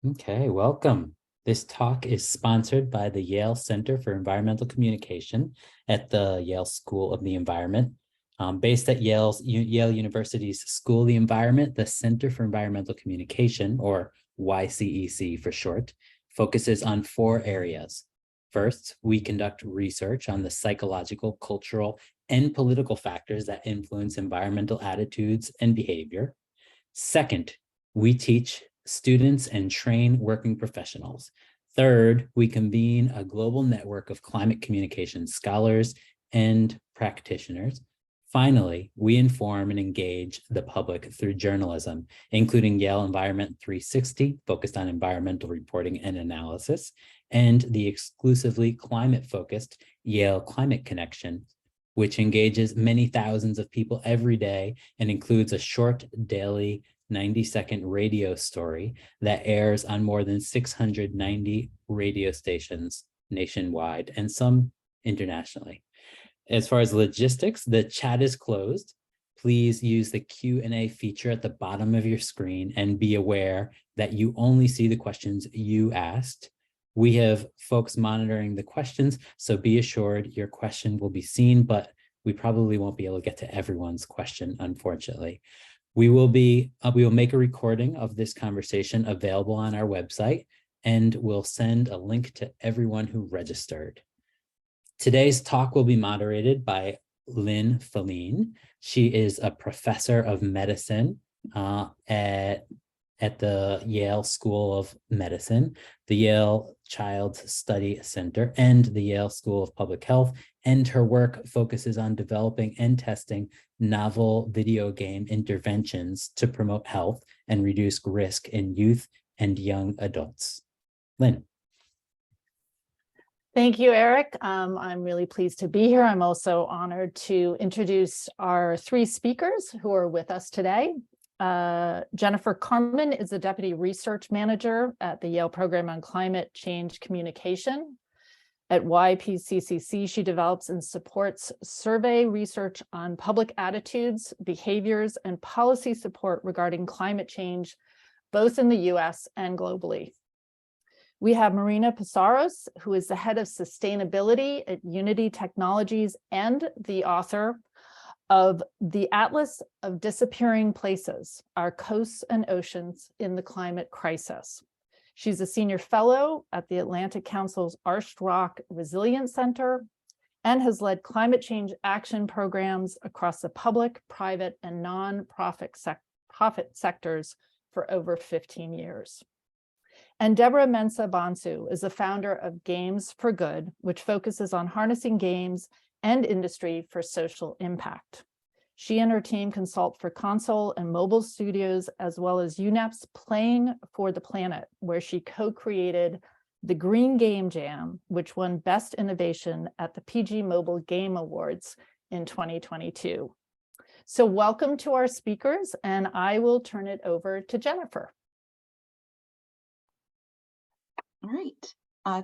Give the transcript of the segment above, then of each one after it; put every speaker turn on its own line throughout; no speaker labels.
Okay, welcome. This talk is sponsored by the Yale Center for Environmental Communication at the Yale School of the Environment. Based at Yale University's School of the Environment, the Center for Environmental Communication, or YCEC for short, focuses on 4 areas. First, we conduct research on the psychological, cultural, and political factors that influence environmental attitudes and behavior. Second, we teach students and train working professionals. Third, we convene a global network of climate communication scholars and practitioners. Finally, we inform and engage the public through journalism, including Yale Environment 360, focused on environmental reporting and analysis, and the exclusively climate-focused Yale Climate Connection, which engages many thousands of people every day and includes a short daily 90-second radio story that airs on more than 690 radio stations nationwide and some internationally. As far as logistics, the chat is closed. Please use the Q&A feature at the bottom of your screen and be aware that you only see the questions you asked. We have folks monitoring the questions, so be assured your question will be seen, but we probably won't be able to get to everyone's question, unfortunately. We will make a recording of this conversation available on our website, and we'll send a link to everyone who registered. Today's talk will be moderated by Lynn Feline. She is a professor of medicine at the Yale School of Medicine, the Yale Child Study Center, and the Yale School of Public Health, and her work focuses on developing and testing novel video game interventions to promote health and reduce risk in youth and young adults. Lynn.
Thank you, Eric. I'm really pleased to be here. I'm also honored to introduce our 3 speakers who are with us today. Jennifer Carmen is the Deputy Research Manager at the Yale Program on Climate Change Communication. At YPCCC, she develops and supports survey research on public attitudes, behaviors, and policy support regarding climate change, both in the US and globally. We have Marina Pizarros, who is the head of sustainability at Unity Technologies and the author of The Atlas of Disappearing Places, Our Coasts and Oceans in the Climate Crisis. She's a senior fellow at the Atlantic Council's Arched Rock Resilience Center and has led climate change action programs across the public, private, and non-profit sectors for over 15 years. And Deborah Mensah-Bonsu is the founder of Games for Good, which focuses on harnessing games and industry for social impact. She and her team consult for console and mobile studios, as well as UNEP's Playing for the Planet, where she co-created the Green Game Jam, which won Best Innovation at the PG Mobile Game Awards in 2022. So welcome to our speakers, and I will turn it over to Jennifer.
All right.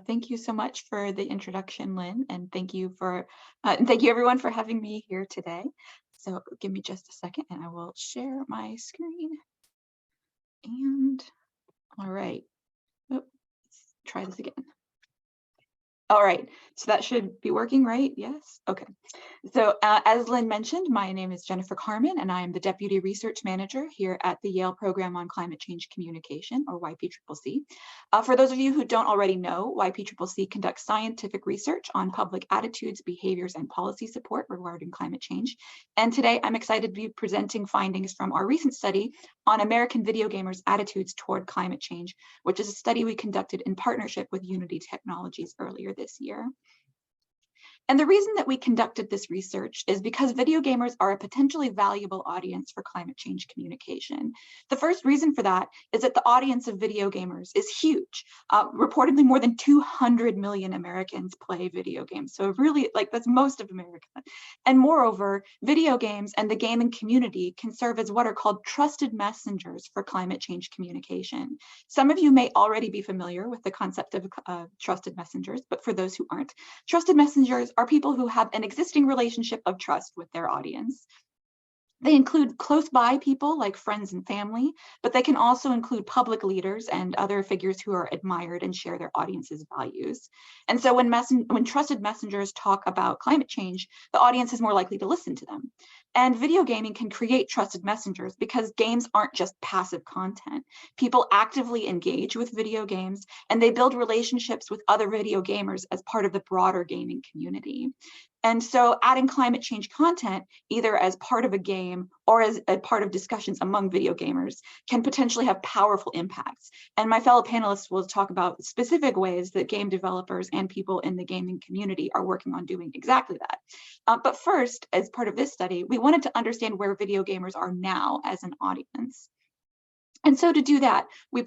Thank you so much for the introduction, Lynn, and thank you everyone for having me here today. So give me just a second and I will share my screen. And all right, let's try this again. All right, so that should be working, right? Yes, okay. So as Lynn mentioned, my name is Jennifer Carmen and I am the Deputy Research Manager here at the Yale Program on Climate Change Communication, or YPCCC. For those of you who don't already know, YPCCC conducts scientific research on public attitudes, behaviors, and policy support regarding climate change. And today I'm excited to be presenting findings from our recent study on American video gamers' attitudes toward climate change, which is a study we conducted in partnership with Unity Technologies earlier this year. And the reason that we conducted this research is because video gamers are a potentially valuable audience for climate change communication. The first reason for that is that the audience of video gamers is huge. Reportedly, more than 200 million Americans play video games. So really, that's most of America. And moreover, video games and the gaming community can serve as what are called trusted messengers for climate change communication. Some of you may already be familiar with the concept of trusted messengers, but for those who aren't, trusted messengers are people who have an existing relationship of trust with their audience. They include close by people like friends and family, but they can also include public leaders and other figures who are admired and share their audience's values. And so when trusted messengers talk about climate change, the audience is more likely to listen to them. And video gaming can create trusted messengers because games aren't just passive content. People actively engage with video games, and they build relationships with other video gamers as part of the broader gaming community. And so adding climate change content, either as part of a game or as a part of discussions among video gamers, can potentially have powerful impacts. And my fellow panelists will talk about specific ways that game developers and people in the gaming community are working on doing exactly that. But first, as part of this study, we wanted to understand where video gamers are now as an audience. And so to do that, we at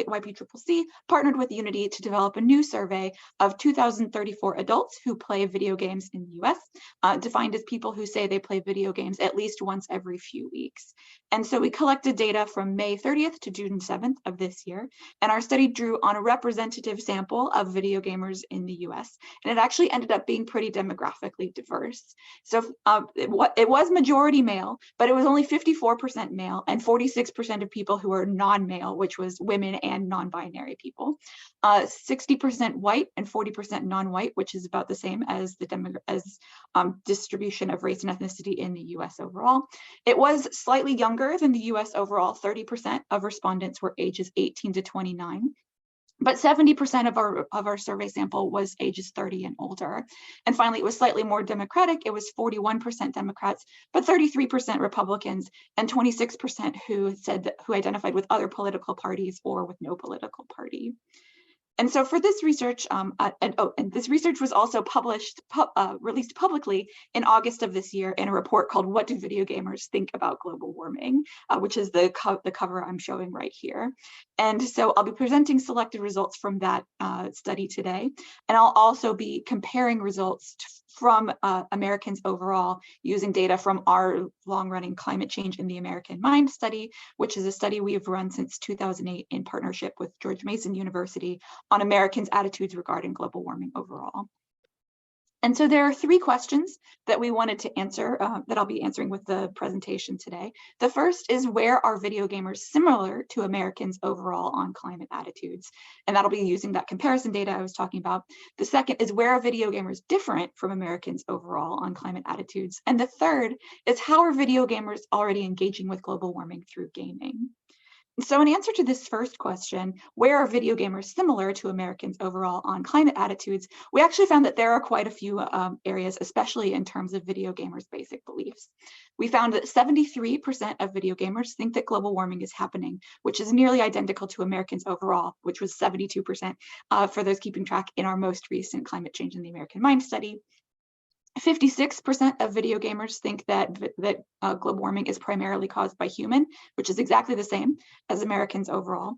YPCCC partnered with Unity to develop a new survey of 2,034 adults who play video games in the US, defined as people who say they play video games at least once every few weeks. And so we collected data from May 30th to June 7th of this year, and our study drew on a representative sample of video gamers in the US, and it actually ended up being pretty demographically diverse. So it was majority male, but it was only 54% male and 46% of people who are non-male, which was women and non-binary people, 60% white and 40% non-white, which is about the same as the distribution of race and ethnicity in the US overall. It was slightly younger than the US overall. 30% of respondents were ages 18 to 29. But 70% of our survey sample was ages 30 and older. And finally, it was slightly more Democratic. It was 41% Democrats, but 33% Republicans, and 26% who identified with other political parties or with no political party. And so for this research, and this research was also released publicly in August of this year in a report called "What Do Video Gamers Think About Global Warming?", which is the cover I'm showing right here. And so I'll be presenting selected results from that study today. And I'll also be comparing results from Americans overall using data from our long-running Climate Change in the American Mind study, which is a study we've run since 2008 in partnership with George Mason University on Americans' attitudes regarding global warming overall. And so there are three questions that we wanted to answer, that I'll be answering with the presentation today. The first is, where are video gamers similar to Americans overall on climate attitudes? And that'll be using that comparison data I was talking about. The second is, where are video gamers different from Americans overall on climate attitudes? And the third is, how are video gamers already engaging with global warming through gaming? So in answer to this first question, where are video gamers similar to Americans overall on climate attitudes, we actually found that there are quite a few areas, especially in terms of video gamers' basic beliefs. We found that 73% of video gamers think that global warming is happening, which is nearly identical to Americans overall, which was 72% for those keeping track in our most recent Climate Change in the American Mind study. 56% of video gamers think that global warming is primarily caused by human, which is exactly the same as Americans overall.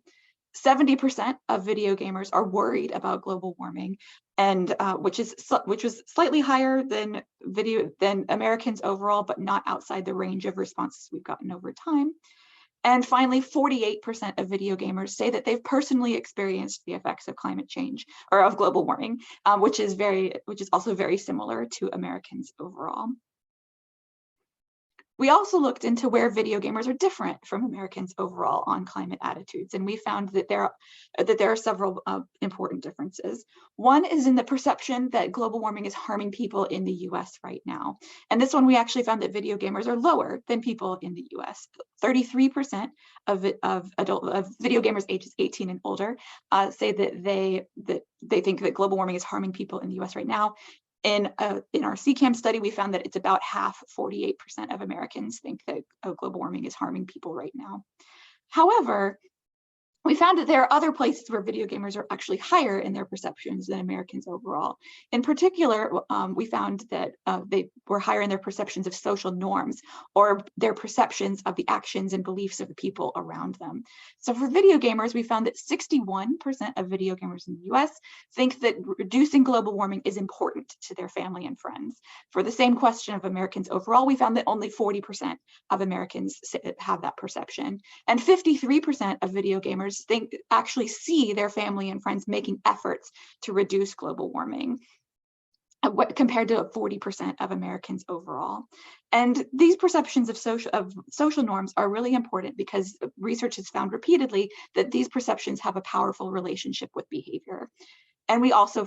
70% of video gamers are worried about global warming, and which was slightly higher than Americans overall, but not outside the range of responses we've gotten over time. And finally, 48% of video gamers say that they've personally experienced the effects of climate change or of global warming, which is also very similar to Americans overall. We also looked into where video gamers are different from Americans overall on climate attitudes, and we found that there are several important differences. One is in the perception that global warming is harming people in the US right now. And this one, we actually found that video gamers are lower than people in the US. 33% of video gamers ages 18 and older say that they think that global warming is harming people in the US right now. In our CCAM study, we found that it's about half, 48% of Americans think that global warming is harming people right now. However, we found that there are other places where video gamers are actually higher in their perceptions than Americans overall. In particular, we found that they were higher in their perceptions of social norms, or their perceptions of the actions and beliefs of the people around them. So for video gamers, we found that 61% of video gamers in the US think that reducing global warming is important to their family and friends. For the same question of Americans overall, we found that only 40% of Americans have that perception. And 53% of video gamers actually see their family and friends making efforts to reduce global warming. compared to 40% of Americans overall. And these perceptions of social norms are really important because research has found repeatedly that these perceptions have a powerful relationship with behavior. And we also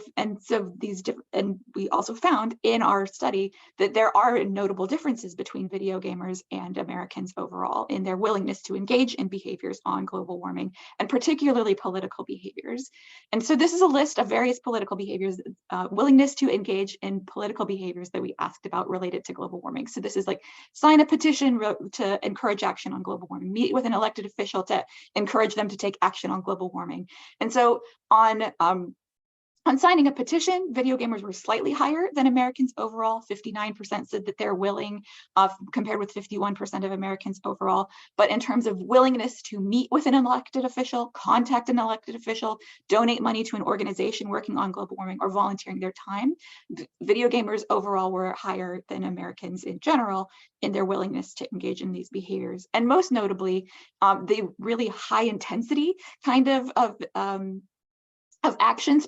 found in our study that there are notable differences between video gamers and Americans overall in their willingness to engage in behaviors on global warming, and particularly political behaviors. And so this is a list of various political behaviors, willingness to engage in political behaviors that we asked about related to global warming. So this is like sign a petition to encourage action on global warming, meet with an elected official to encourage them to take action on global warming. And so on signing a petition, video gamers were slightly higher than Americans overall. 59% said that they're willing, compared with 51% of Americans overall. But in terms of willingness to meet with an elected official, contact an elected official, donate money to an organization working on global warming, or volunteering their time, video gamers overall were higher than Americans in general in their willingness to engage in these behaviors. And most notably, the really high intensity kind of actions,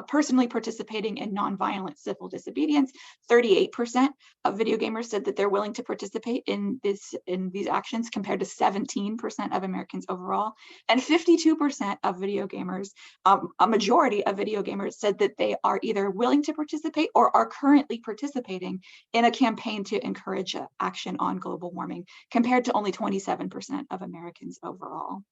personally participating in nonviolent civil disobedience. 38% of video gamers said that they're willing to participate in these actions, compared to 17% of Americans overall. And 52% of video gamers, a majority of video gamers, said that they are either willing to participate or are currently participating in a campaign to encourage action on global warming, compared to only 27% of Americans overall.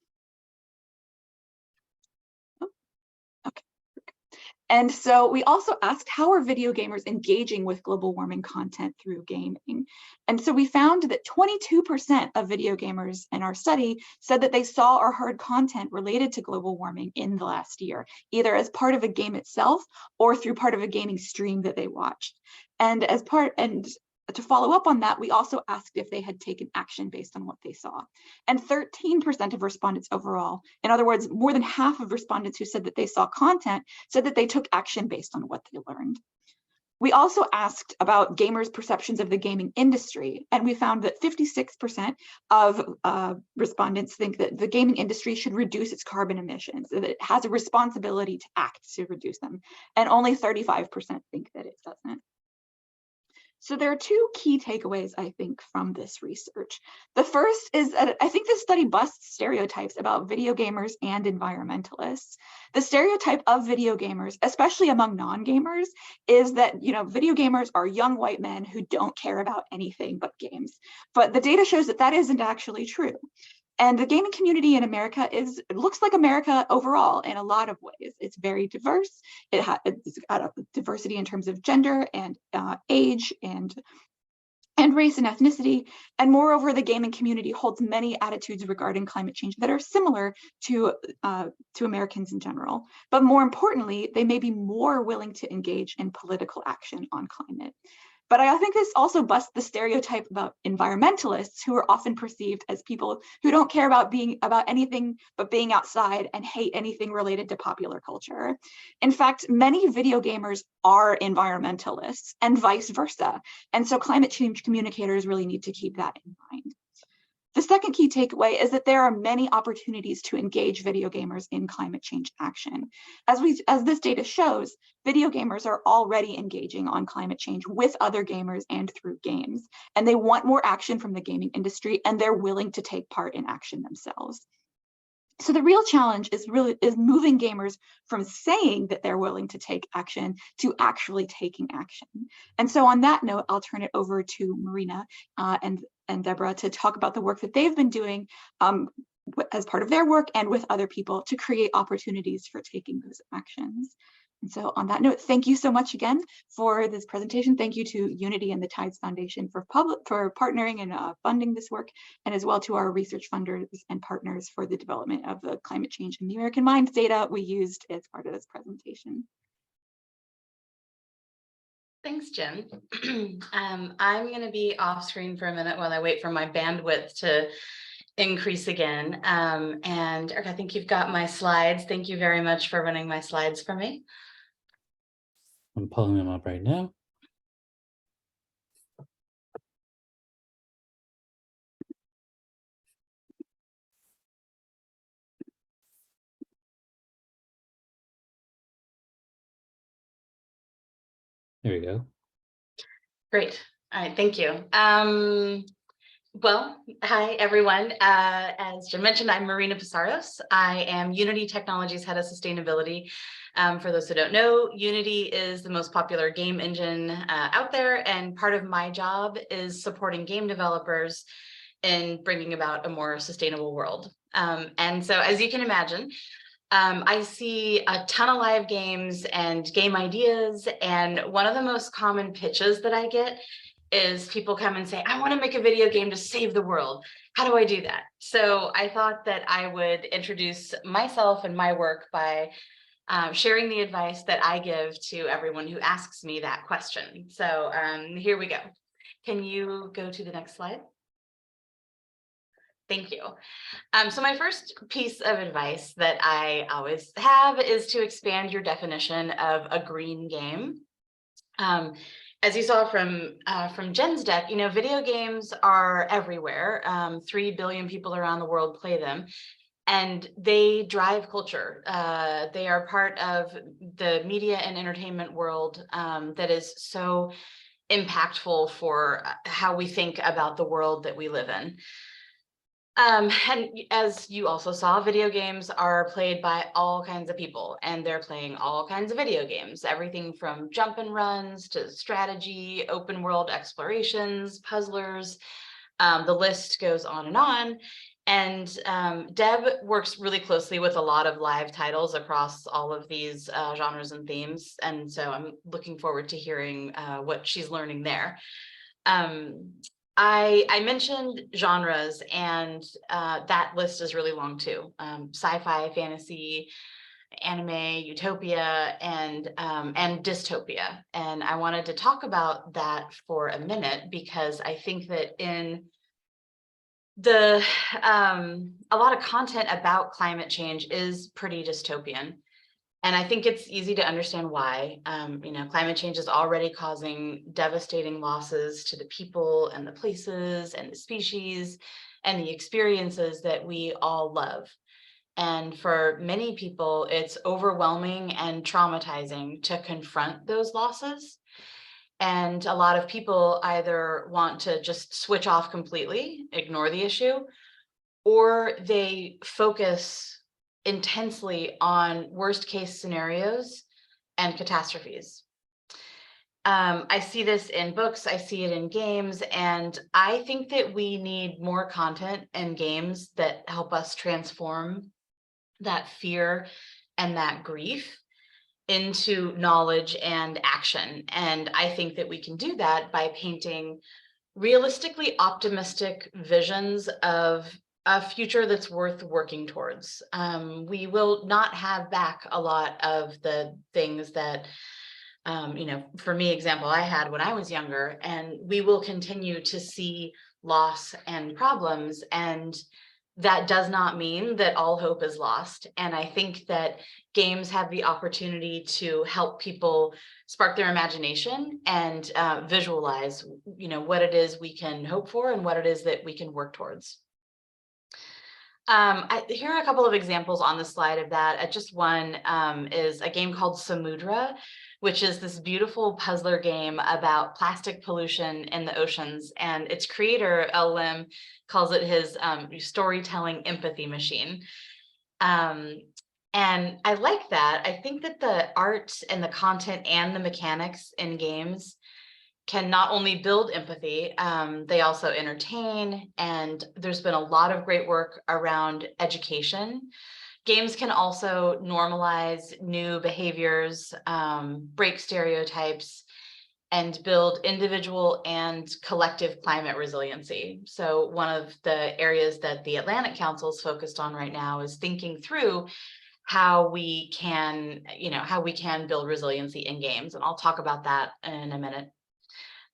And so we also asked, how are video gamers engaging with global warming content through gaming? And so we found that 22% of video gamers in our study said that they saw or heard content related to global warming in the last year, either as part of a game itself or through part of a gaming stream that they watched. And to follow up on that, we also asked if they had taken action based on what they saw. And 13% of respondents overall, in other words, more than half of respondents who said that they saw content, said that they took action based on what they learned. We also asked about gamers' perceptions of the gaming industry, and we found that 56% of respondents think that the gaming industry should reduce its carbon emissions, that it has a responsibility to act to reduce them, and only 35% think that it doesn't. So there are two key takeaways, I think, from this research. The first is that I think this study busts stereotypes about video gamers and environmentalists. The stereotype of video gamers, especially among non-gamers, is that video gamers are young white men who don't care about anything but games. But the data shows that that isn't actually true. And the gaming community in America looks like America overall in a lot of ways. It's very diverse. It's got a diversity in terms of gender and age and race and ethnicity. And moreover, the gaming community holds many attitudes regarding climate change that are similar to Americans in general. But more importantly, they may be more willing to engage in political action on climate. But I think this also busts the stereotype about environmentalists, who are often perceived as people who don't care about anything but being outside and hate anything related to popular culture. In fact, many video gamers are environmentalists and vice versa. And so climate change communicators really need to keep that in mind. The second key takeaway is that there are many opportunities to engage video gamers in climate change action. As this data shows, video gamers are already engaging on climate change with other gamers and through games, and they want more action from the gaming industry, and they're willing to take part in action themselves. So the real challenge is moving gamers from saying that they're willing to take action to actually taking action. And so on that note, I'll turn it over to Marina and Deborah to talk about the work that they've been doing as part of their work and with other people to create opportunities for taking those actions. And so on that note, thank you so much again for this presentation. Thank you to Unity and the Tides Foundation for partnering and funding this work, and as well to our research funders and partners for the development of the climate change in the American Minds data we used as part of this presentation.
Thanks, Jen. I'm going to be off screen for a minute while I wait for my bandwidth to increase again. And Eric, I think you've got my slides. Thank you very much for running my slides for me.
I'm pulling them up right now. There we go.
Great. All right, thank you. Well, hi, everyone. As Jim mentioned, I'm Marina Pisaros. I am Unity Technologies Head of Sustainability. For those who don't know, Unity is the most popular game engine out there, and part of my job is supporting game developers in bringing about a more sustainable world. And so, as you can imagine, I see a ton of live games and game ideas, and one of the most common pitches that I get is people come and say, I want to make a video game to save the world. How do I do that? So I thought that I would introduce myself and my work by sharing the advice that I give to everyone who asks me that question. So here we go. Can you go to the next slide? Thank you. So my first piece of advice that I always have is to expand your definition of a green game. As you saw from Jen's deck, you know, video games are everywhere. 3 billion people around the world play them, and they drive culture. They are part of the media and entertainment world that is so impactful for how we think about the world that we live in. And as you also saw, video games are played by all kinds of people, and they're playing all kinds of video games, everything from jump and runs to strategy, open world explorations, puzzlers. The list goes on and on. And Deb works really closely with a lot of live titles across all of these genres and themes. And so I'm looking forward to hearing what she's learning there. I mentioned genres, and that list is really long too. Sci-fi, fantasy, anime, utopia, and dystopia. And I wanted to talk about that for a minute because I think that in the a lot of content about climate change is pretty dystopian. And I think it's easy to understand why. You know, climate change is already causing devastating losses to the people and the places and the species and the experiences that we all love. And for many people, it's overwhelming and traumatizing to confront those losses. And a lot of people either want to just switch off completely, ignore the issue, or they focus intensely on worst case scenarios and catastrophes. I see this in books, I see it in games, and I think that we need more content and games that help us transform that fear and that grief into knowledge and action. And I think that we can do that by painting realistically optimistic visions of a future that's worth working towards. We will not have back a lot of the things that, you know, for me, example, I had when I was younger, and we will continue to see loss and problems. And that does not mean that all hope is lost. And I think that games have the opportunity to help people spark their imagination and visualize, you know, what it is we can hope for and what it is that we can work towards. Here are a couple of examples on the slide of that. Just one is a game called Samudra, which is this beautiful puzzler game about plastic pollution in the oceans. And its creator, El Lim, calls it his storytelling empathy machine. And I like that. I think that the art and the content and the mechanics in games can not only build empathy, they also entertain. And there's been a lot of great work around education. Games can also normalize new behaviors, break stereotypes, and build individual and collective climate resiliency. So one of the areas that the Atlantic Council is focused on right now is thinking through how we can, you know, how we can build resiliency in games. And I'll talk about that in a minute.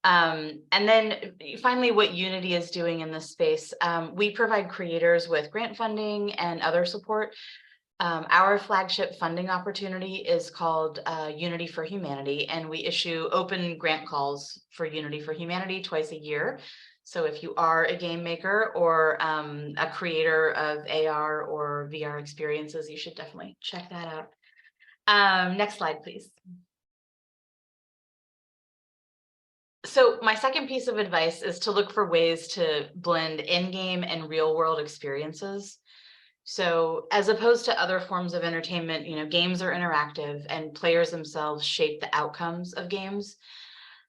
And then finally, what Unity is doing in this space, we provide creators with grant funding and other support. Our flagship funding opportunity is called Unity for Humanity, and we issue open grant calls for Unity for Humanity twice a year. So if you are a game maker or a creator of AR or VR experiences, you should definitely check that out. Next slide, please. So my second piece of advice is to look for ways to blend in-game and real-world experiences. So as opposed to other forms of entertainment, games are interactive and players themselves shape the outcomes of games.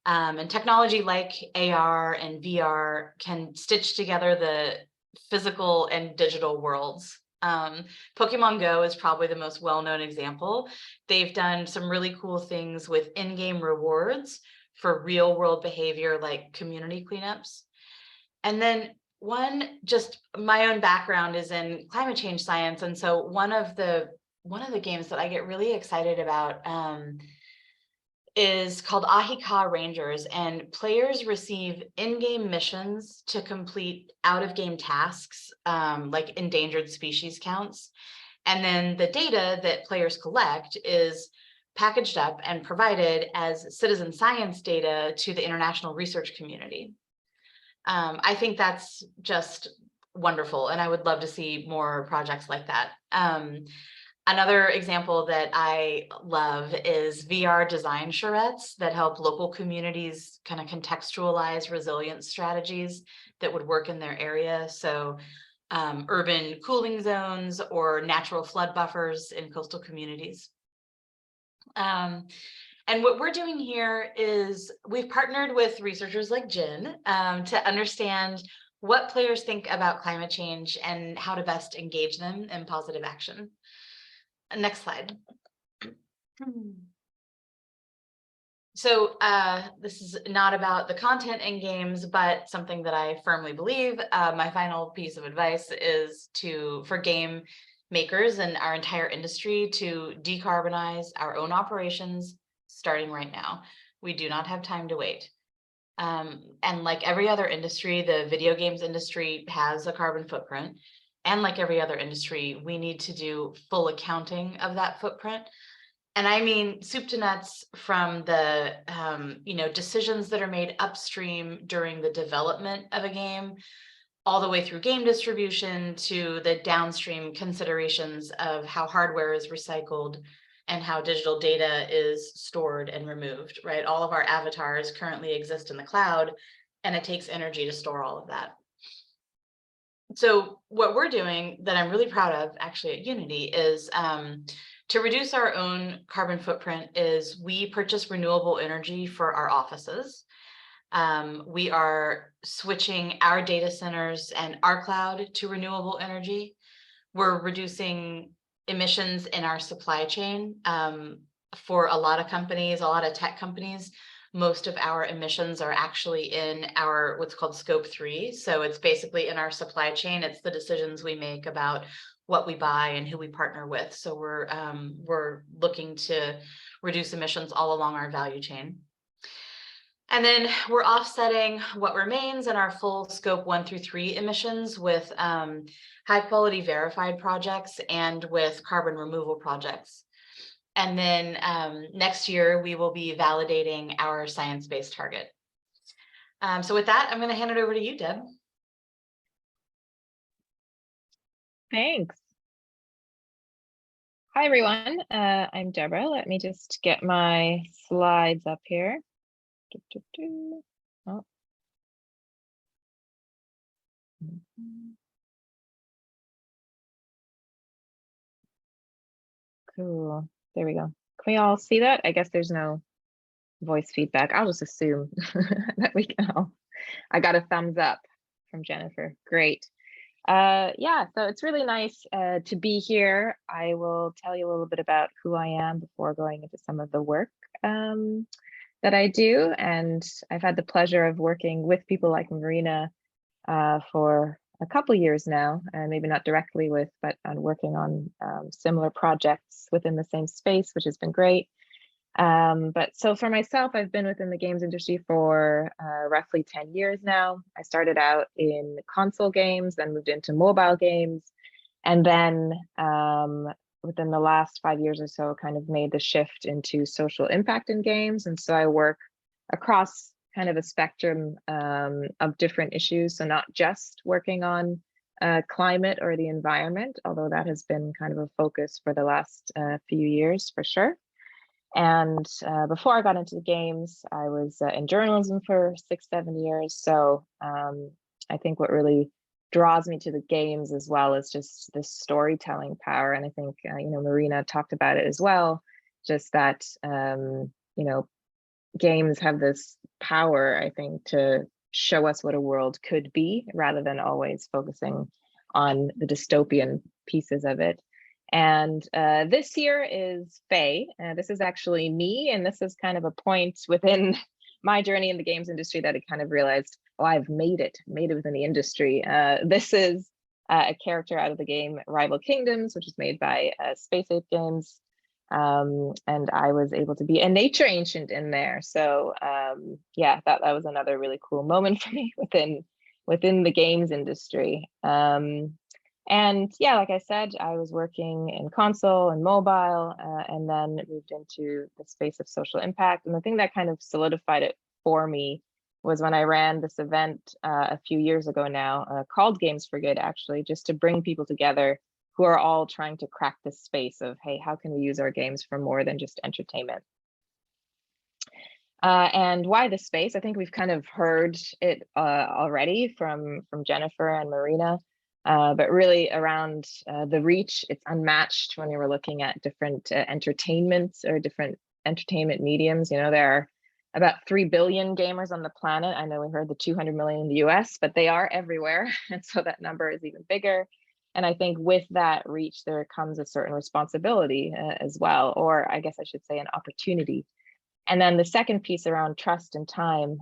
And technology like AR and VR can stitch together the physical and digital worlds. Pokemon Go is probably the most well-known example. They've done some really cool things with in-game rewards for real-world behavior like community cleanups. And then just my own background is in climate change science. And so one of the games that I get really excited about is called Ahika Rangers, and players receive in-game missions to complete out-of-game tasks, like endangered species counts. And then the data that players collect is packaged up and provided as citizen science data to the international research community. I think that's just wonderful, and I would love to see more projects like that. Another example that I love is VR design charrettes that help local communities kind of contextualize resilience strategies that would work in their area. So urban cooling zones or natural flood buffers in coastal communities. And what we're doing here is we've partnered with researchers like Jen to understand what players think about climate change and how to best engage them in positive action. Next slide. So this is not about the content in games, but something that I firmly believe. My final piece of advice is for game makers and our entire industry to decarbonize our own operations starting right now. We do not have time to wait. And like every other industry, the video games industry has a carbon footprint. And like every other industry, we need to do full accounting of that footprint. And I mean soup to nuts, from the decisions that are made upstream during the development of a game, all the way through game distribution to the downstream considerations of how hardware is recycled and how digital data is stored and removed, right? All of our avatars currently exist in the cloud, and it takes energy to store all of that. So what we're doing that I'm really proud of actually at Unity is to reduce our own carbon footprint is we purchase renewable energy for our offices. We are switching our data centers and our cloud to renewable energy. We're reducing emissions in our supply chain. For a lot of companies, a lot of tech companies, most of our emissions are actually in our what's called scope 3. So it's basically in our supply chain. It's the decisions we make about what we buy and who we partner with. So we're looking to reduce emissions all along our value chain. And then we're offsetting what remains in our full scope 1 through 3 emissions with high quality verified projects and with carbon removal projects. And then next year, we will be validating our science-based target. So with that, I'm going to hand it over to you, Deb.
Thanks. Hi, everyone. I'm Deborah. Let me just get my slides up here. Oh. Cool. There we go. Can we all see that? I guess there's no voice feedback. I'll just assume that we can all. I got a thumbs up from Jennifer. Great. Yeah, so it's really nice to be here. I will tell you a little bit about who I am before going into some of the work that I do. And I've had the pleasure of working with people like Marina for a couple years now, and maybe not directly with, but on working on similar projects within the same space, which has been great. But so for myself, I've been within the games industry for roughly 10 years now. I started out in console games, then moved into mobile games, and then within the last 5 years or so, kind of made the shift into social impact in games. And so I work across kind of a spectrum of different issues. So not just working on climate or the environment, although that has been kind of a focus for the last few years for sure. And before I got into the games, I was in journalism for 6-7 years. So I think what really draws me to the games as well is just this storytelling power. And I think, Marina talked about it as well, just that, games have this power, I think, to show us what a world could be rather than always focusing on the dystopian pieces of it. And this year is Faye. This is actually me, and this is kind of a point within my journey in the games industry that I kind of realized, oh, I've made it within the industry. This is a character out of the game Rival Kingdoms, which is made by Space Ape Games. And I was able to be a nature ancient in there. So yeah, that was another really cool moment for me within the games industry. And yeah, like I said, I was working in console and mobile, and then moved into the space of social impact. And the thing that kind of solidified it for me was when I ran this event a few years ago now, called Games for Good, actually, just to bring people together who are all trying to crack this space of, hey, how can we use our games for more than just entertainment? And why this space? I think we've kind of heard it already from Jennifer and Marina. But really around the reach, it's unmatched when you were looking at different entertainments or different entertainment mediums. There are about 3 billion gamers on the planet. I know we heard the 200 million in the US, but they are everywhere. And so that number is even bigger. And I think with that reach, there comes a certain responsibility as well, or I guess I should say an opportunity. And then the second piece around trust and time,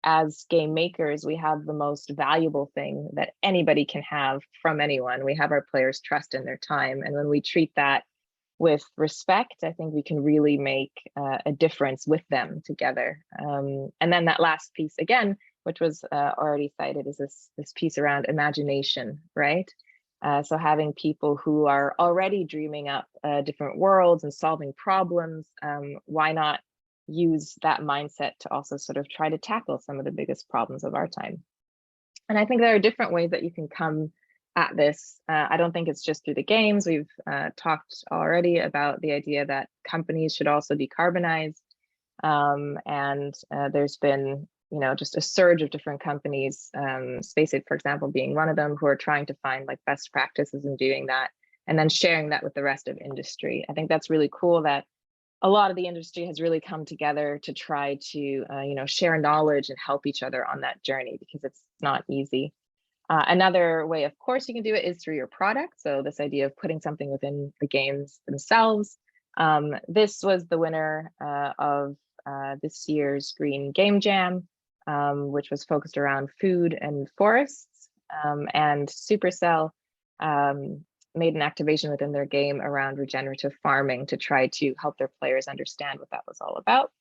as game makers, we have the most valuable thing that anybody can have from anyone. We have our players' trust in their time. And when we treat that with respect, I think we can really make a difference with them together. And then that last piece, again, which was already cited, is this piece around imagination, right? So having people who are already dreaming up different worlds and solving problems, why not use that mindset to also sort of try to tackle some of the biggest problems of our time? And I think there are different ways that you can come at this. I don't think it's just through the games. We've talked already about the idea that companies should also decarbonize. And there's been, just a surge of different companies, SpaceX, for example, being one of them, who are trying to find like best practices in doing that and then sharing that with the rest of industry. I think that's really cool that a lot of the industry has really come together to try to, share knowledge and help each other on that journey, because it's not easy. Another way, of course, you can do it is through your product. So this idea of putting something within the games themselves. This was the winner of this year's Green Game Jam, which was focused around food and forests. And Supercell made an activation within their game around regenerative farming to try to help their players understand what that was all about.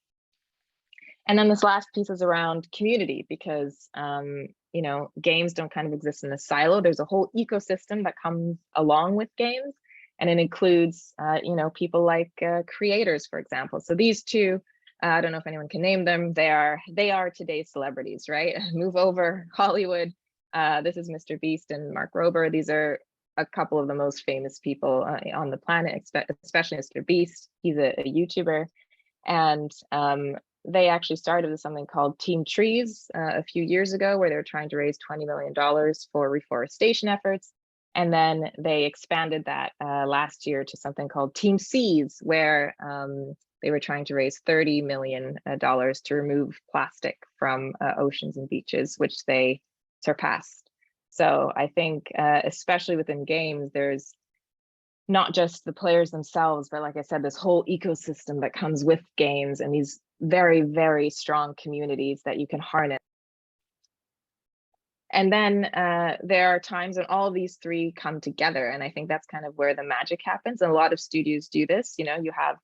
And then this last piece is around community, because games don't kind of exist in a silo. There's a whole ecosystem that comes along with games, and it includes people like creators, for example. So these two, I don't know if anyone can name them. They are today's celebrities, right? Move over Hollywood. This is Mr. Beast and Mark Rober. These are a couple of the most famous people on the planet, especially Mr. Beast. He's a YouTuber, and they actually started with something called Team Trees a few years ago, where they were trying to raise $20 million for reforestation efforts. And then they expanded that last year to something called Team Seas, where they were trying to raise $30 million to remove plastic from oceans and beaches, which they surpassed. So I think, especially within games, there's not just the players themselves, but like I said, this whole ecosystem that comes with games and these very, very strong communities that you can harness. And then there are times when all these three come together. And I think that's kind of where the magic happens. And a lot of studios do this. You have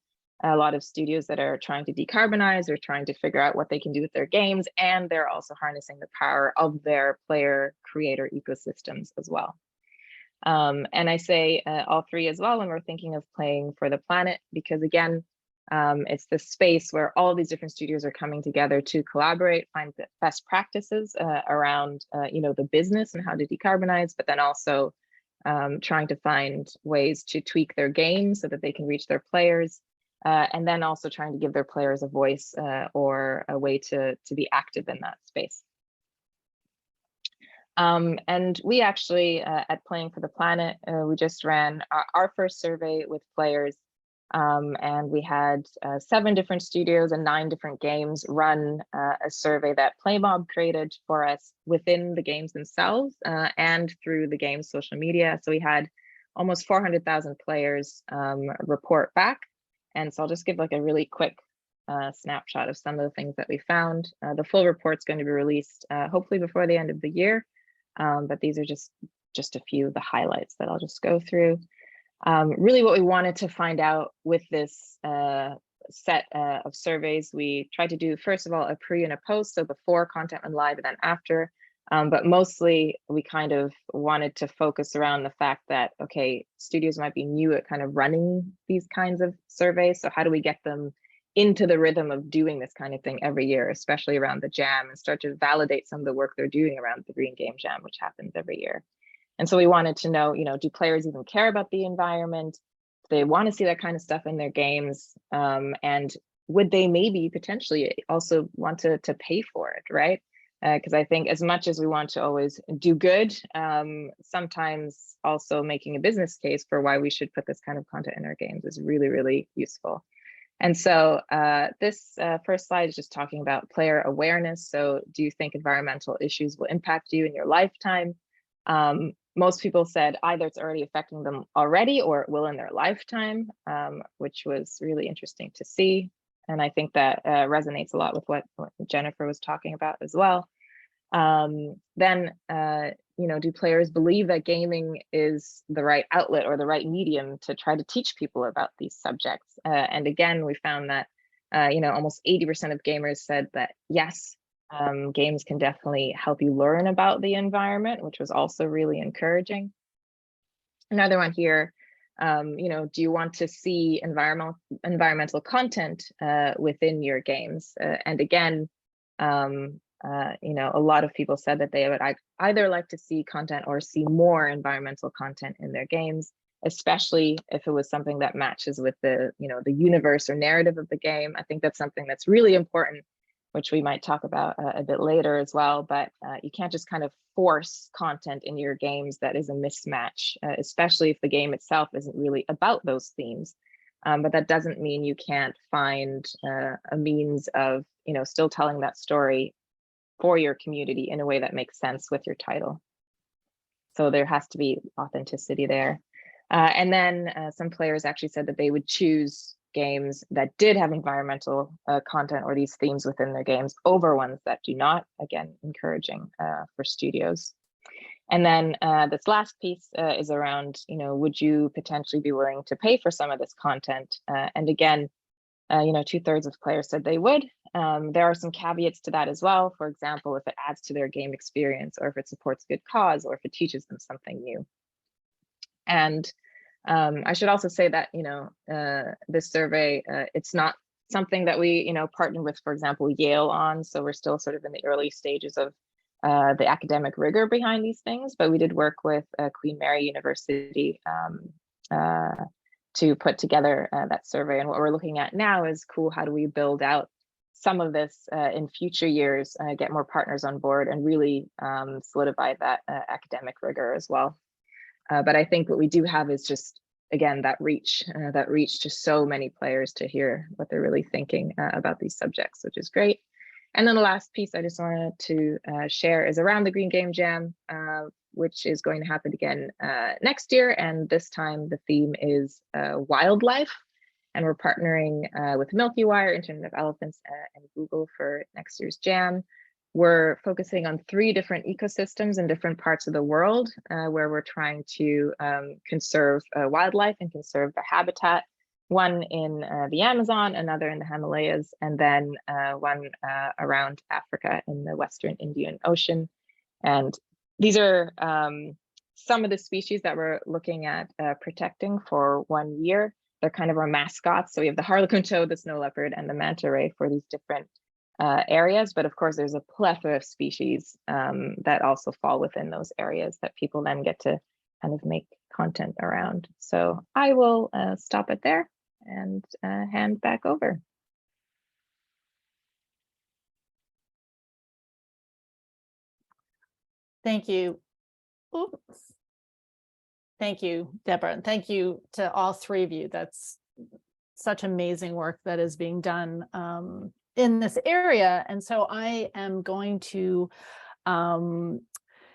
a lot of studios that are trying to decarbonize or trying to figure out what they can do with their games. And they're also harnessing the power of their player creator ecosystems as well. And I say all three as well when we're thinking of playing for the planet, because again, it's the space where all these different studios are coming together to collaborate, find the best practices around, the business and how to decarbonize, but then also trying to find ways to tweak their games so that they can reach their players. and then also trying to give their players a voice or a way to be active in that space. And we actually, at Playing for the Planet, we just ran our first survey with players, and we had 7 different studios and 9 different games run a survey that PlayMob created for us within the games themselves and through the game's social media. So we had almost 400,000 players report back. And so I'll just give like a really quick snapshot of some of the things that we found. The full report's going to be released hopefully before the end of the year. But these are just a few of the highlights that I'll just go through. Really what we wanted to find out with this set of surveys, we tried to do, first of all, a pre and a post, so before content went live and then after. But mostly we kind of wanted to focus around the fact that, okay, studios might be new at kind of running these kinds of surveys. So how do we get them into the rhythm of doing this kind of thing every year, especially around the jam, and start to validate some of the work they're doing around the Green Game Jam, which happens every year. And so we wanted to know, do players even care about the environment? Do they want to see that kind of stuff in their games? And would they maybe potentially also want to pay for it, right? Because I think as much as we want to always do good, sometimes also making a business case for why we should put this kind of content in our games is really, really useful. And so this first slide is just talking about player awareness. So do you think environmental issues will impact you in your lifetime? Most people said either it's already affecting them already or it will in their lifetime, which was really interesting to see. And I think that resonates a lot with what Jennifer was talking about as well. Then, do players believe that gaming is the right outlet or the right medium to try to teach people about these subjects? And again, we found that, almost 80% of gamers said that, yes, games can definitely help you learn about the environment, which was also really encouraging. Another one here, do you want to see environmental content within your games? And again, a lot of people said that they would either like to see content or see more environmental content in their games, especially if it was something that matches with the universe or narrative of the game. I think that's something that's really important, which we might talk about a bit later as well. But you can't just kind of force content in your games that is a mismatch, especially if the game itself isn't really about those themes. But that doesn't mean you can't find a means of, still telling that story for your community in a way that makes sense with your title. So there has to be authenticity there. And then some players actually said that they would choose games that did have environmental content or these themes within their games over ones that do not, again, encouraging for studios. And then this last piece is around, would you potentially be willing to pay for some of this content? And again, 2/3 of players said they would. There are some caveats to that as well. For example, if it adds to their game experience, or if it supports a good cause, or if it teaches them something new. And I should also say that, this survey, it's not something that we, partnered with, for example, Yale on. So we're still sort of in the early stages of the academic rigor behind these things. But we did work with Queen Mary University to put together that survey. And what we're looking at now is, cool, how do we build out some of this in future years, get more partners on board and really solidify that academic rigor as well. But I think what we do have is just, again, that reach to so many players to hear what they're really thinking about these subjects, which is great. And then the last piece I just wanted to share is around the Green Game Jam, which is going to happen again next year. And this time the theme is wildlife. And we're partnering with Milky Wire, Internet of Elephants, and Google for next year's jam. We're focusing on 3 different ecosystems in different parts of the world where we're trying to conserve wildlife and conserve the habitat. One in the Amazon, another in the Himalayas, and then one around Africa in the Western Indian Ocean. And these are some of the species that we're looking at protecting for 1 year. They're kind of our mascots. So we have the harlequin toad, the snow leopard, and the manta ray for these different areas. But of course, there's a plethora of species that also fall within those areas that people then get to kind of make content around. So I will stop it there and hand back over.
Thank you. Oops. Thank you, Deborah, and thank you to all three of you. That's such amazing work that is being done in this area. And so I am going to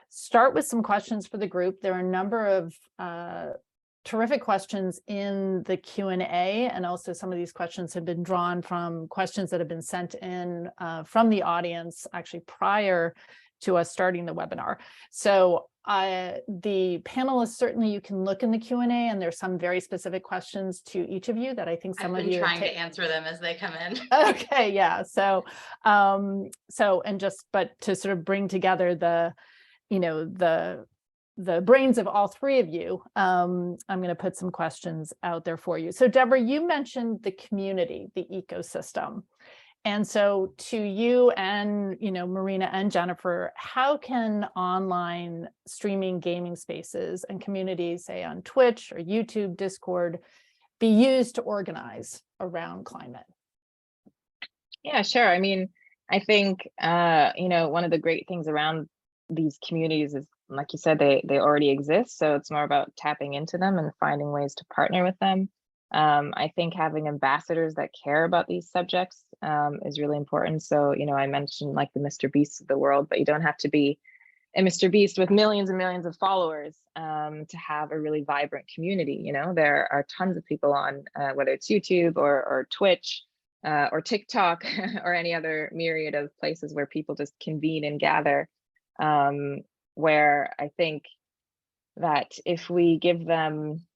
start with some questions for the group. There are a number of terrific questions in the Q&A, and also some of these questions have been drawn from questions that have been sent in from the audience actually prior to us starting the webinar. So the panelists, certainly you can look in the Q&A, and there's some very specific questions to each of you that I think some of you
I've been trying to answer them as they come in.
Okay, yeah. So but to sort of bring together the, you know, the brains of all three of you, I'm going to put some questions out there for you. So Deborah, you mentioned the community, the ecosystem. And so to you and, you know, Marina and Jennifer, how can online streaming gaming spaces and communities, say on Twitch or YouTube, Discord, be used to organize around climate?
Yeah, sure. I mean, I think, you know, one of the great things around these communities is, like you said, they already exist. So it's more about tapping into them and finding ways to partner with them. I think having ambassadors that care about these subjects is really important. So, you know, I mentioned like the Mr. Beast of the world, but you don't have to be a Mr. Beast with millions and millions of followers to have a really vibrant community. You know, there are tons of people on whether it's YouTube or Twitch or TikTok or any other myriad of places where people just convene and gather, where I think that if we give them,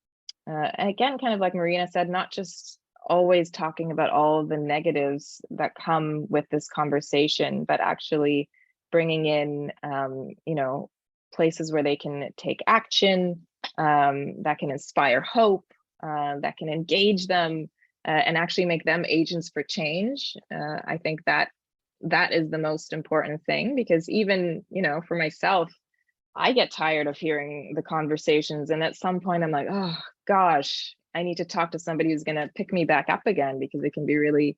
again, kind of like Marina said, not just always talking about all of the negatives that come with this conversation, but actually bringing in, you know, places where they can take action, that can inspire hope, that can engage them, and actually make them agents for change. I think that is the most important thing, because even, you know, for myself, I get tired of hearing the conversations, and at some point I'm like, oh gosh, I need to talk to somebody who's going to pick me back up again, because it can be really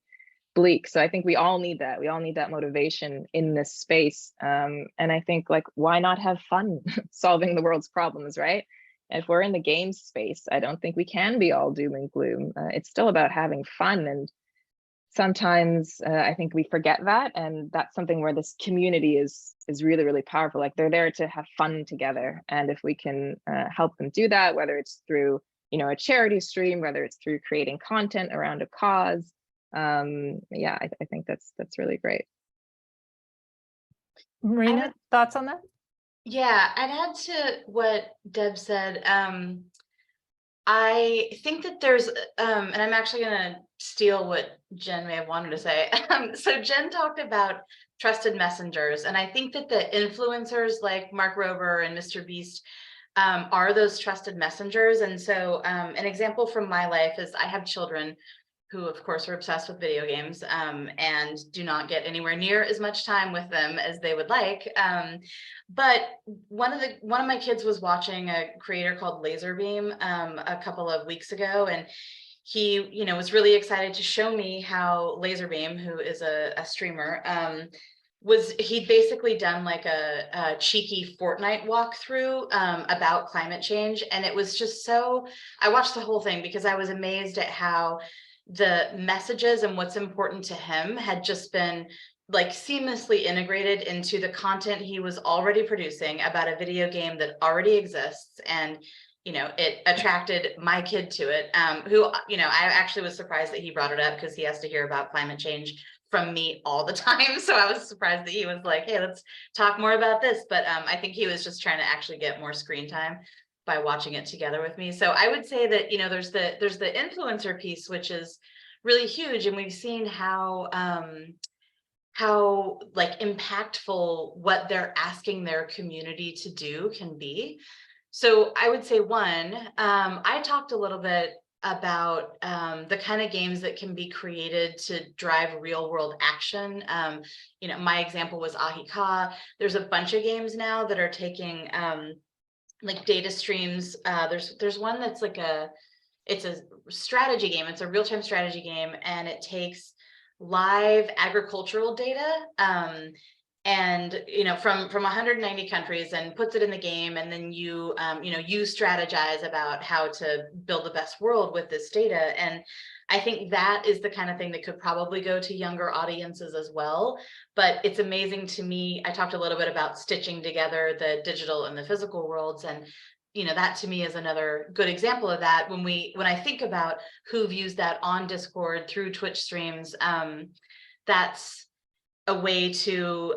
bleak. So I think we all need that. We all need that motivation in this space. And I think, like, why not have fun solving the world's problems, right? If we're in the game space, I don't think we can be all doom and gloom. It's still about having fun. And sometimes I think we forget that. And that's something where this community is really, really powerful. Like, they're there to have fun together. And if we can help them do that, whether it's through, you know, a charity stream, whether it's through creating content around a cause, yeah, I think that's really great.
Marina, thoughts on that?
Yeah, I'd add to what Deb said. I think that there's, and I'm actually going to steal what Jen may have wanted to say. So Jen talked about trusted messengers, and I think that the influencers like Mark Rober and Mr. Beast are those trusted messengers. And so an example from my life is I have children who of course are obsessed with video games and do not get anywhere near as much time with them as they would like. But one of my kids was watching a creator called Laserbeam a couple of weeks ago, and he, you know, was really excited to show me how Laserbeam, who is a streamer, he'd basically done like a cheeky Fortnite walkthrough about climate change. And it was just so, I watched the whole thing because I was amazed at how the messages and what's important to him had just been like seamlessly integrated into the content he was already producing about a video game that already exists. And, you know, it attracted my kid to it, who, you know, I actually was surprised that he brought it up because he has to hear about climate change from me all the time. So I was surprised that he was like, hey, let's talk more about this. But I think he was just trying to actually get more screen time by watching it together with me. So I would say that, you know, there's the influencer piece, which is really huge. And we've seen how like impactful what they're asking their community to do can be. So I would say one, I talked a little bit about the kind of games that can be created to drive real world action. You know, my example was Ahika. There's a bunch of games now that are taking like data streams. There's one that's like it's a strategy game. It's a real-time strategy game, and it takes live agricultural data and from 190 countries and puts it in the game, and then you strategize about how to build the best world with this data. And I think that is the kind of thing that could probably go to younger audiences as well. But it's amazing to me. I talked a little bit about stitching together the digital and the physical worlds, and that to me is another good example of that. When I think about who views that on Discord through Twitch streams, that's a way to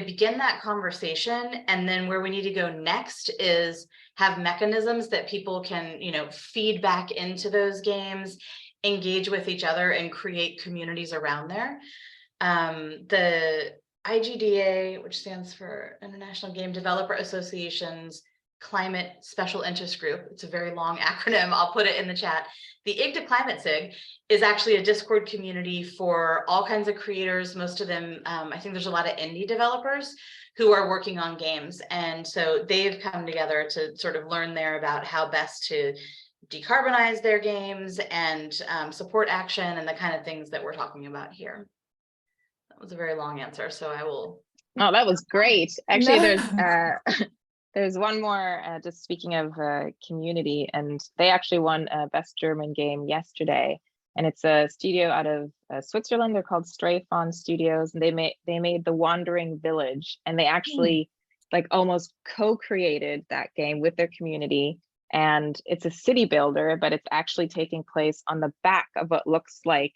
begin that conversation. And then where we need to go next is have mechanisms that people can feed back into those games, engage with each other, and create communities around there. The IGDA, which stands for International Game Developer Association's Climate Special Interest Group, it's a very long acronym, I'll put it in the chat. The IGDA Climate SIG is actually a Discord community for all kinds of creators. Most of them, I think there's a lot of indie developers who are working on games. And so they've come together to sort of learn there about how best to decarbonize their games and support action and the kind of things that we're talking about here. That was a very long answer, so I will.
Oh, that was great. Actually, there's one more, just speaking of community, and they actually won Best German Game yesterday. And it's a studio out of Switzerland. They're called Stray Fawn Studios, and they made The Wandering Village, and they actually like almost co-created that game with their community. And it's a city builder, but it's actually taking place on the back of what looks like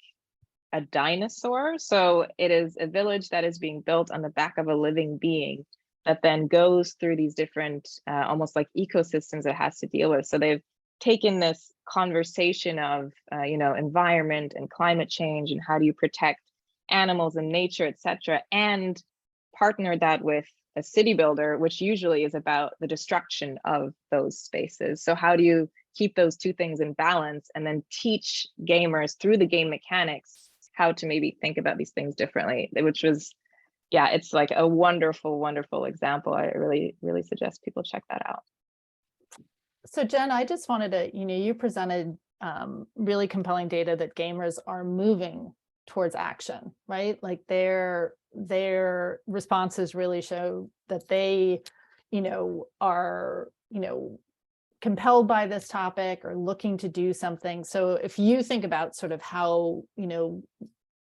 a dinosaur. So it is a village that is being built on the back of a living being that then goes through these different almost like ecosystems it has to deal with. So they've taken this conversation of environment and climate change and how do you protect animals and nature, etc., and partnered that with a city builder, which usually is about the destruction of those spaces. So how do you keep those two things in balance and then teach gamers through the game mechanics how to maybe think about these things differently, which was, yeah, it's like a wonderful, wonderful example. I really, really suggest people check that out.
So Jen, I just wanted to, you presented really compelling data that gamers are moving towards action, right? Like their responses really show that they, are, compelled by this topic or looking to do something. So if you think about sort of how,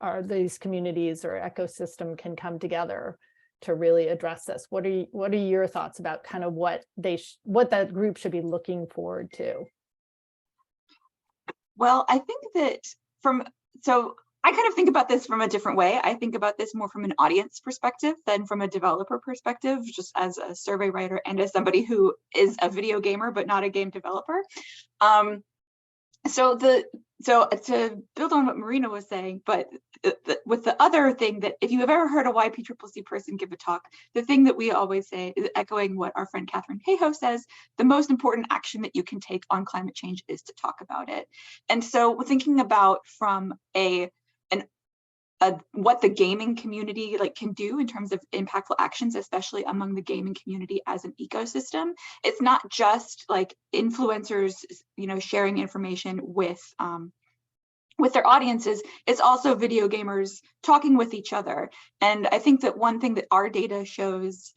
are these communities or ecosystem can come together to really address this, what are your thoughts about kind of what that group should be looking forward to?
Well, I think that I kind of think about this from a different way. I think about this more from an audience perspective than from a developer perspective, just as a survey writer and as somebody who is a video gamer, but not a game developer. So to build on what Marina was saying, but with the other thing that if you have ever heard a YPCCC person give a talk, the thing that we always say is echoing what our friend Catherine Hayhoe says, the most important action that you can take on climate change is to talk about it. And so thinking about from what the gaming community can do in terms of impactful actions, especially among the gaming community as an ecosystem. It's not just like influencers, sharing information with their audiences. It's also video gamers talking with each other. And I think that one thing that our data shows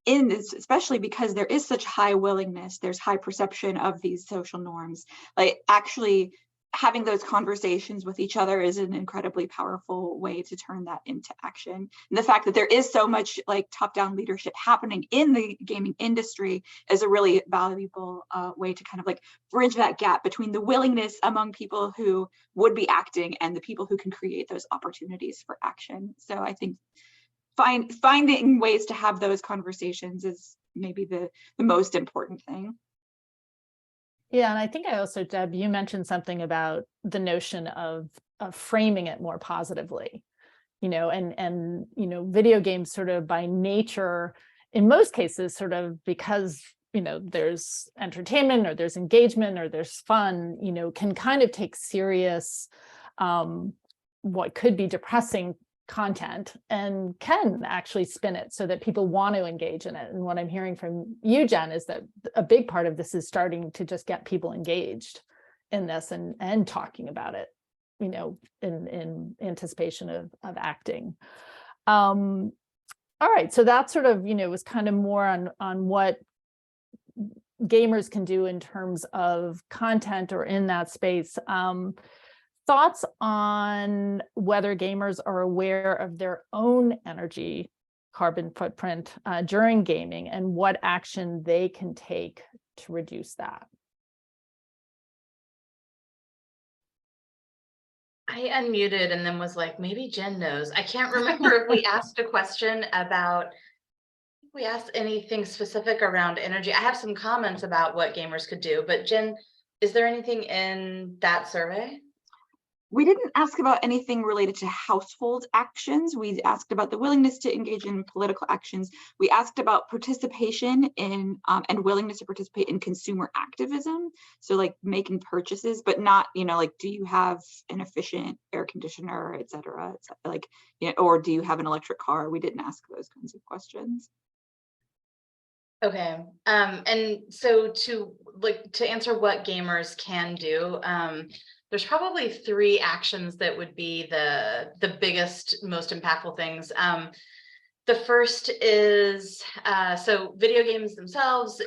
in this, especially because there is such high willingness, there's high perception of these social norms, like actually having those conversations with each other is an incredibly powerful way to turn that into action. And the fact that there is so much top-down leadership happening in the gaming industry is a really valuable way to kind of bridge that gap between the willingness among people who would be acting and the people who can create those opportunities for action. So I think finding ways to have those conversations is maybe the most important thing.
Yeah, and I think I also, Deb, you mentioned something about the notion of framing it more positively, and video games sort of by nature, in most cases, sort of because, there's entertainment or there's engagement or there's fun, can kind of take serious, what could be depressing content and can actually spin it so that people want to engage in it. And what I'm hearing from you, Jen, is that a big part of this is starting to just get people engaged in this and talking about it, you know, in anticipation of acting. All right, so that sort of, you know, was kind of more on what gamers can do in terms of content or in that space. Thoughts on whether gamers are aware of their own energy carbon footprint during gaming and what action they can take to reduce that?
I unmuted and then was like, maybe Jen knows. I can't remember if we asked a question about, if we asked anything specific around energy. I have some comments about what gamers could do, but Jen, is there anything in that survey?
We didn't ask about anything related to household actions. We asked about the willingness to engage in political actions. We asked about participation in and willingness to participate in consumer activism. So like making purchases, but not, you know, like, do you have an efficient air conditioner, et cetera, like, you know, or do you have an electric car? We didn't ask those kinds of questions.
Okay, and so to answer what gamers can do, there's probably 3 actions that would be the biggest, most impactful things. The first is, so video games themselves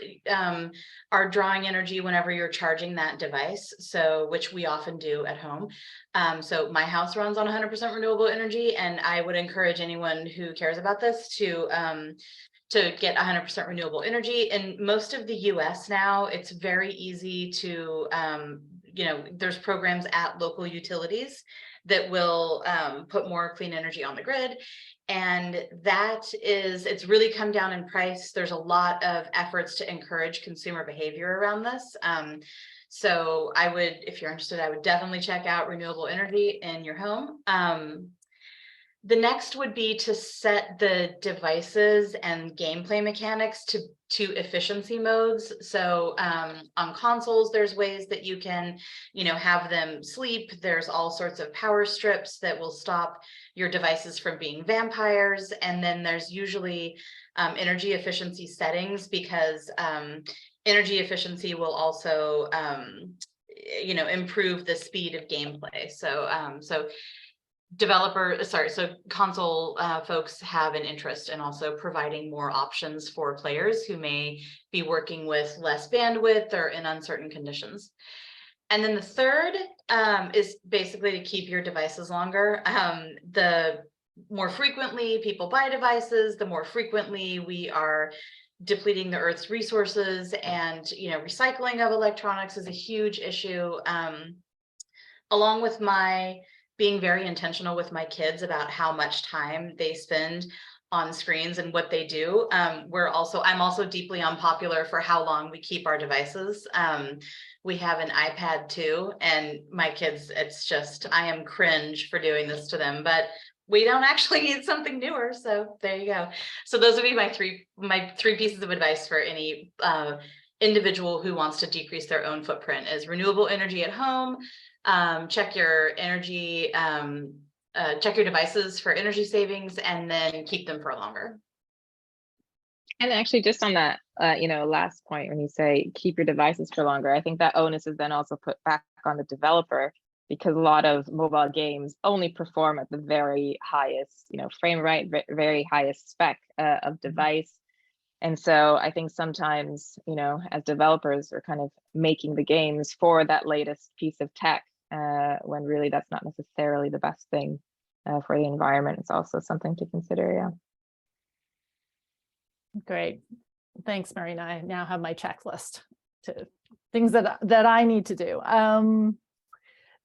are drawing energy whenever you're charging that device, so which we often do at home. So my house runs on 100% renewable energy, and I would encourage anyone who cares about this to get 100% renewable energy. In most of the US now, it's very easy to, you know, there's programs at local utilities that will put more clean energy on the grid. And that is, it's really come down in price. There's a lot of efforts to encourage consumer behavior around this. So I would, if you're interested, I would definitely check out renewable energy in your home. The next would be to set the devices and gameplay mechanics to efficiency modes. So on consoles, there's ways that you can, you know, have them sleep. There's all sorts of power strips that will stop your devices from being vampires. And then there's usually energy efficiency settings, because energy efficiency will also, you know, improve the speed of gameplay. So console folks have an interest in also providing more options for players who may be working with less bandwidth or in uncertain conditions. And then the third is basically to keep your devices longer. The more frequently people buy devices, the more frequently we are depleting the Earth's resources, and, you know, recycling of electronics is a huge issue. Along with my being very intentional with my kids about how much time they spend on screens and what they do. I'm also deeply unpopular for how long we keep our devices. We have an iPad too, and my kids, it's just, I am cringe for doing this to them, but we don't actually need something newer. So there you go. So those would be my three pieces of advice for any individual who wants to decrease their own footprint: is renewable energy at home, check your energy, check your devices for energy savings, and then keep them for longer.
And actually, just on that, you know, last point, when you say keep your devices for longer, I think that onus is then also put back on the developer, because a lot of mobile games only perform at the very highest, you know, frame rate, very highest spec of device. And so I think sometimes, you know, as developers, we're kind of making the games for that latest piece of tech, when really that's not necessarily the best thing for the environment. It's also something to consider, yeah.
Great. Thanks, Marina. I now have my checklist to things that I need to do.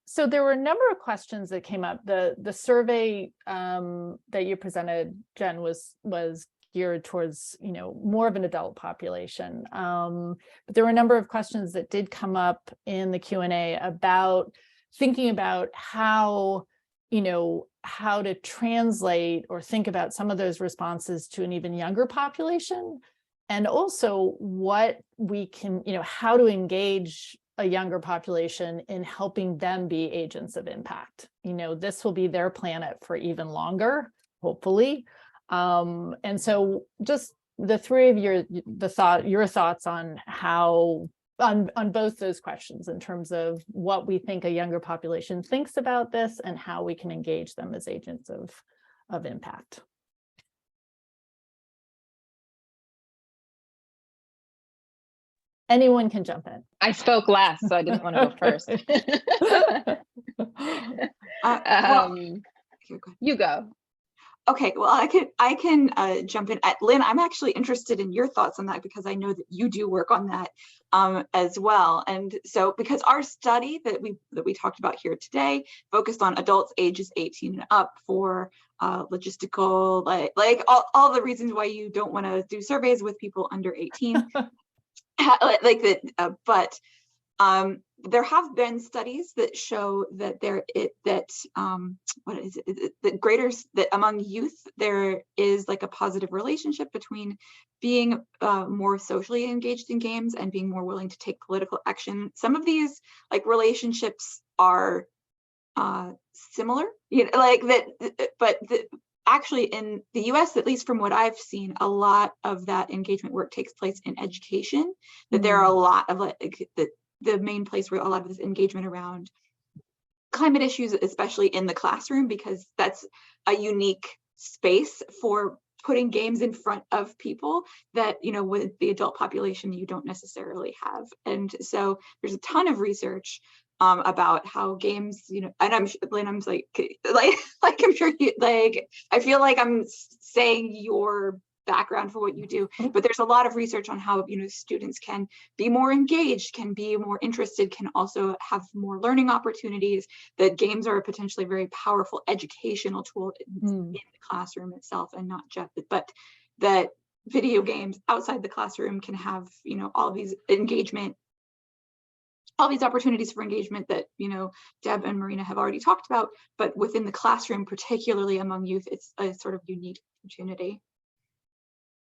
So there were a number of questions that came up. The survey that you presented, Jen, was geared towards, you know, more of an adult population. But there were a number of questions that did come up in the Q&A about thinking about how, you know, how to translate or think about some of those responses to an even younger population, and also what we can, you know, how to engage a younger population in helping them be agents of impact. You know, this will be their planet for even longer, hopefully. And so just the three of your thoughts on how on both those questions in terms of what we think a younger population thinks about this and how we can engage them as agents of impact. Anyone can jump in.
I spoke last, so I didn't want to go first. You go.
Okay, well, I can jump in. Lynn, I'm actually interested in your thoughts on that because I know that you do work on that as well. And so, because our study that we talked about here today focused on adults ages 18 and up for logistical, like all the reasons why you don't want to do surveys with people under 18, like that. But there have been studies that show that that among youth there is like a positive relationship between being more socially engaged in games and being more willing to take political action. Some of these like relationships are similar, like that, but actually in the US, at least from what I've seen, a lot of that engagement work takes place in education. That there are a lot of the main place where a lot of this engagement around climate issues, especially in the classroom, because that's a unique space for putting games in front of people that, with the adult population, you don't necessarily have. And so there's a ton of research about how games, and I'm like I'm sure you I feel like I'm saying your background for what you do, but there's a lot of research on how students can be more engaged, can be more interested, can also have more learning opportunities, that games are a potentially very powerful educational tool in the classroom itself, and not just, but that video games outside the classroom can have all these opportunities for engagement that Deb and Marina have already talked about, but within the classroom, particularly among youth, it's a sort of unique opportunity.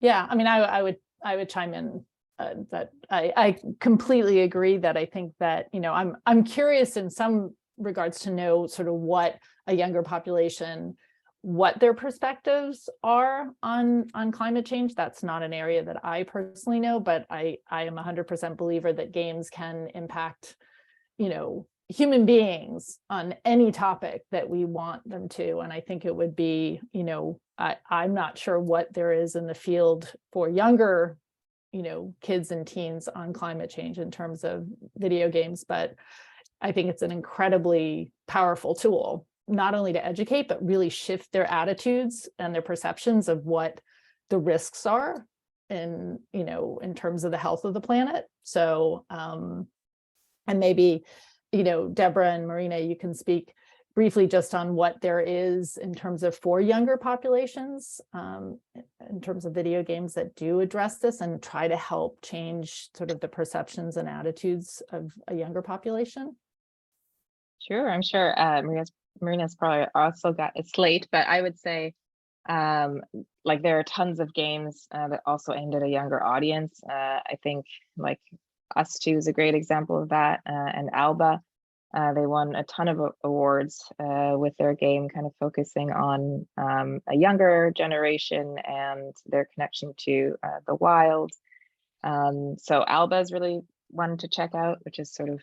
Yeah, I mean, I would chime in that I completely agree that I think that, I'm curious in some regards to know sort of what a younger population, what their perspectives are on climate change. That's not an area that I personally know, but I am 100% believer that games can impact, human beings on any topic that we want them to. And I think it would be, I'm not sure what there is in the field for younger, kids and teens on climate change in terms of video games, but I think it's an incredibly powerful tool, not only to educate, but really shift their attitudes and their perceptions of what the risks are in terms of the health of the planet. So, and maybe, Deborah and Marina, you can speak briefly just on what there is in terms of for younger populations, in terms of video games that do address this and try to help change sort of the perceptions and attitudes of a younger population.
Sure, I'm sure Marina's probably also got it's late, but I would say like there are tons of games that also aimed at a younger audience. I think like Us Two is a great example of that, and Alba. They won a ton of awards with their game kind of focusing on a younger generation and their connection to the wild. So Alba is really one to check out, which is sort of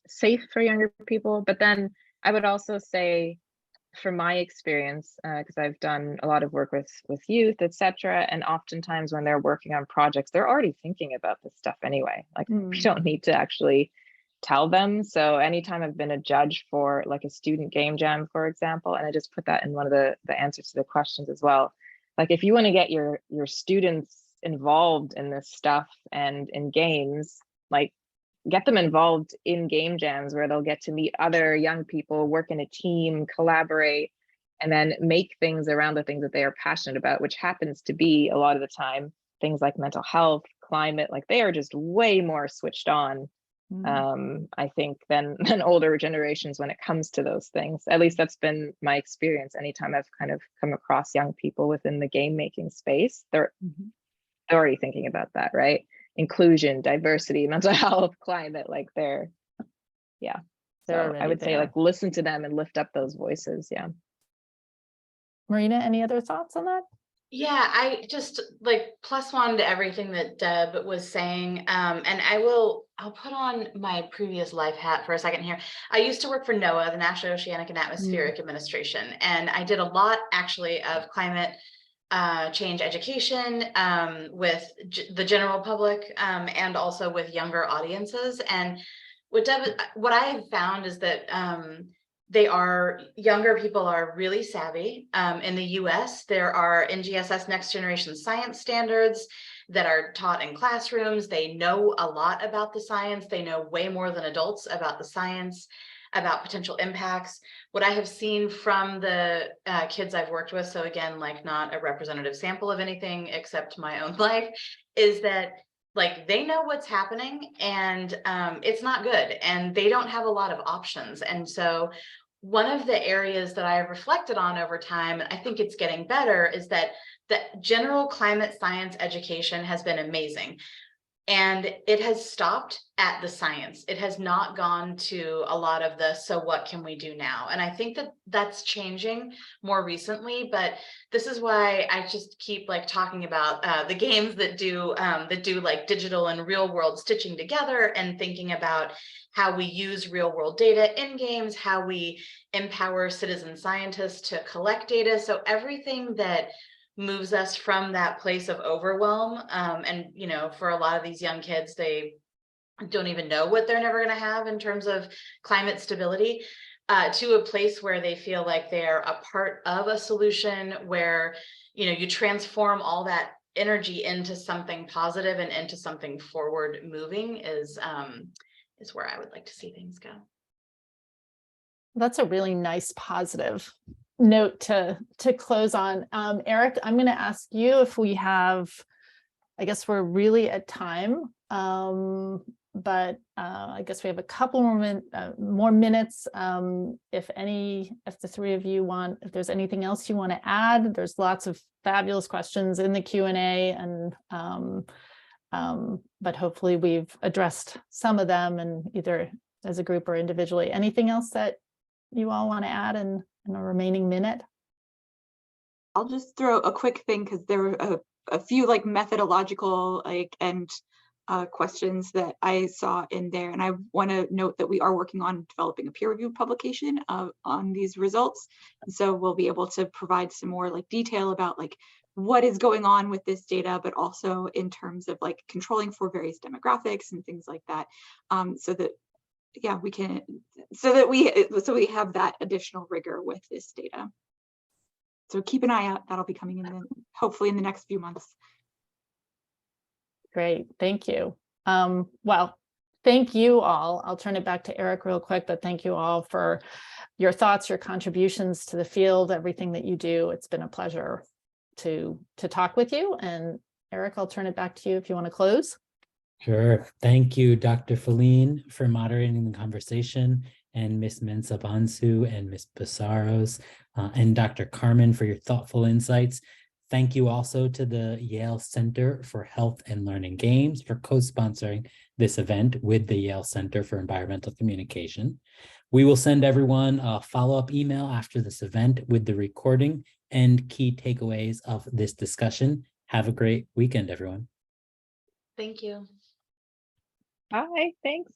safe for younger people. But then I would also say, from my experience, because I've done a lot of work with youth, etc., and oftentimes when they're working on projects, they're already thinking about this stuff anyway. Like we don't need to actually tell them. So anytime I've been a judge for like a student game jam, for example, and I just put that in one of the answers to the questions as well. Like if you want to get your students involved in this stuff and in games, like get them involved in game jams where they'll get to meet other young people, work in a team, collaborate, and then make things around the things that they are passionate about, which happens to be a lot of the time things like mental health, climate. Like they are just way more switched on, I think, than older generations when it comes to those things. At least that's been my experience. Anytime I've kind of come across young people within the game making space, they're already thinking about that, right? Inclusion, diversity, mental health, climate, like they're so I would say like listen to them and lift up those voices. Yeah.
Marina, any other thoughts on that?
Yeah, I just like +1 to everything that Deb was saying. And I'll put on my previous life hat for a second here. I used to work for NOAA, the National Oceanic and Atmospheric Administration, and I did a lot actually of climate change education with the general public and also with younger audiences. And what I have found is that younger people are really savvy. In the US, there are NGSS Next Generation Science Standards that are taught in classrooms. They know a lot about the science. They know way more than adults about the science, about potential impacts. What I have seen from the kids I've worked with, so again, like not a representative sample of anything except my own life, is that like they know what's happening and it's not good and they don't have a lot of options. And so one of the areas that I've reflected on over time, and I think it's getting better, is that the general climate science education has been amazing. And it has stopped at the science. It has not gone to a lot of the, so what can we do now? And I think that that's changing more recently, but this is why I just keep like talking about the games that do like digital and real world stitching together and thinking about how we use real world data in games, how we empower citizen scientists to collect data. So everything that moves us from that place of overwhelm. And, you know, for a lot of these young kids, they don't even know what they're never going to have in terms of climate stability, to a place where they feel like they're a part of a solution where, you know, you transform all that energy into something positive and into something forward moving is where I would like to see things go.
That's a really nice positive note to close on. Eric, I'm going to ask you if we have, I guess we're really at time, but I guess we have a couple more minutes. If the three of you want, if there's anything else you want to add, there's lots of fabulous questions in the Q&A, and but hopefully we've addressed some of them, and either as a group or individually. Anything else that you all want to add in a remaining minute?
I'll just throw a quick thing because there were a few like methodological and questions that I saw in there, and I want to note that we are working on developing a peer-reviewed publication on these results, and so we'll be able to provide some more like detail about like what is going on with this data, but also in terms of like controlling for various demographics and things like that, so that we can, so we have that additional rigor with this data. So keep an eye out. That'll be coming in hopefully in the next few months.
Great, thank you. Well, thank you all. I'll turn it back to Eric real quick, but thank you all for your thoughts, your contributions to the field, everything that you do. It's been a pleasure to talk with you. And Eric, I'll turn it back to you if you want to close.
Sure. Thank you, Dr. Feline, for moderating the conversation, and Ms. Mensah-Bonsu and Ms. Pizarros, and Dr. Carmen for your thoughtful insights. Thank you also to the Yale Center for Health and Learning Games for co-sponsoring this event with the Yale Center for Environmental Communication. We will send everyone a follow-up email after this event with the recording and key takeaways of this discussion. Have a great weekend, everyone.
Thank you.
Bye, thanks.